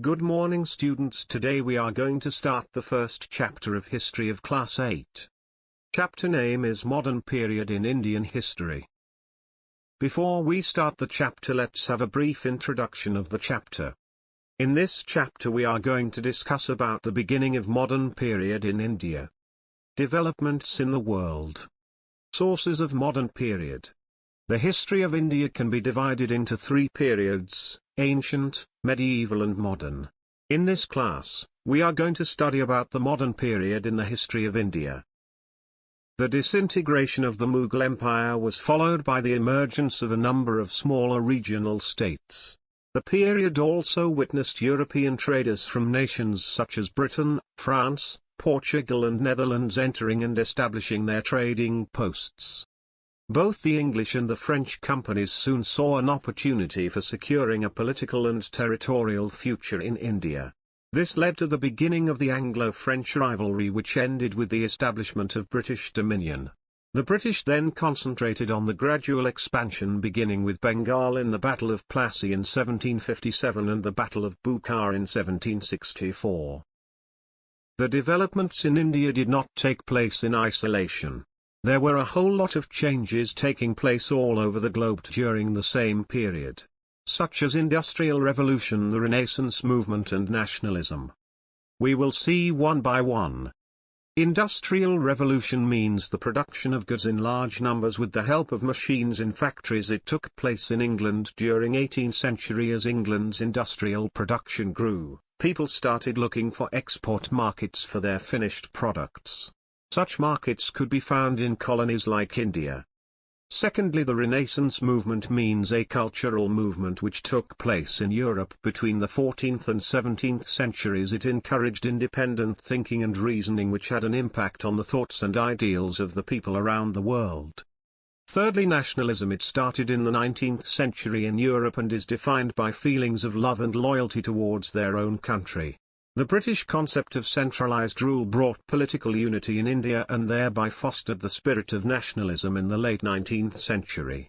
Good morning students. Today we are going to start the first chapter of History of Class 8. Chapter name is Modern Period in Indian History. Before we start the chapter, let's have a brief introduction of the chapter. In this chapter we are going to discuss about the beginning of modern period in India. Developments in the world. Sources of modern period. The history of India can be divided into three periods: ancient, medieval and modern. In this class, we are going to study about the modern period in the history of India. The disintegration of the Mughal Empire was followed by the emergence of a number of smaller regional states. The period also witnessed European traders from nations such as Britain, France, Portugal and Netherlands entering and establishing their trading posts. Both the English and the French companies soon saw an opportunity for securing a political and territorial future in India. This led to the beginning of the Anglo-French rivalry, which ended with the establishment of British dominion. The British then concentrated on the gradual expansion, beginning with Bengal in the Battle of Plassey in 1757 and the Battle of Bukhara in 1764. The developments in India did not take place in isolation. There were a whole lot of changes taking place all over the globe during the same period, such as Industrial Revolution, the Renaissance movement and nationalism. We will see one by one. Industrial Revolution means the production of goods in large numbers with the help of machines in factories. It took place in England during 18th century. As England's industrial production grew, people started looking for export markets for their finished products. Such markets could be found in colonies like India. Secondly, the Renaissance movement means a cultural movement which took place in Europe between the 14th and 17th centuries. It encouraged independent thinking and reasoning, which had an impact on the thoughts and ideals of the people around the world. Thirdly, nationalism. It started in the 19th century in Europe and is defined by feelings of love and loyalty towards their own country. The British concept of centralized rule brought political unity in India and thereby fostered the spirit of nationalism in the late 19th century.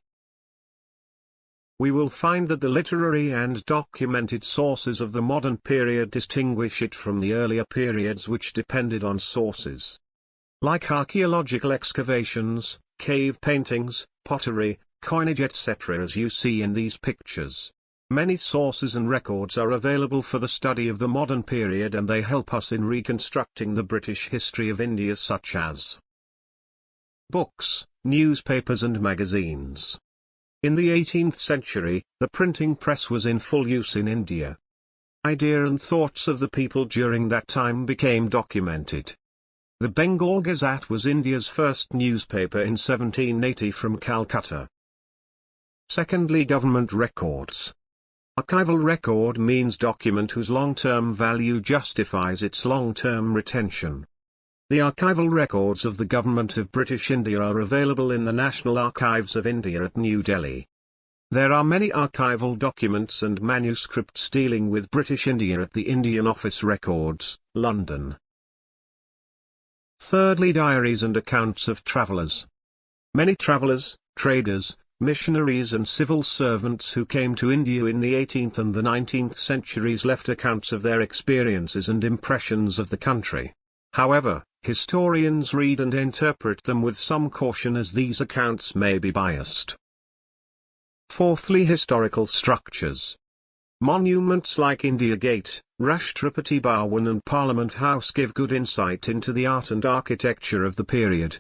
We will find that the literary and documented sources of the modern period distinguish it from the earlier periods, which depended on sources like archaeological excavations, cave paintings, pottery, coinage etc., as you see in these pictures. Many sources and records are available for the study of the modern period, and they help us in reconstructing the British history of India, such as books, newspapers and magazines. In the 18th century, the printing press was in full use in India. Ideas and thoughts of the people during that time became documented. The Bengal Gazette was India's first newspaper in 1780 from Calcutta. Secondly, government records. Archival record means document whose long-term value justifies its long-term retention. The archival records of the Government of British India are available in the National Archives of India at New Delhi. There are many archival documents and manuscripts dealing with British India at the Indian Office Records, London. Thirdly, diaries and accounts of travellers. Many travellers, traders, missionaries and civil servants who came to India in the 18th and the 19th centuries left accounts of their experiences and impressions of the country. However, historians read and interpret them with some caution, as these accounts may be biased. Fourthly, historical structures. Monuments like India Gate, Rashtrapati Bhawan and Parliament House give good insight into the art and architecture of the period,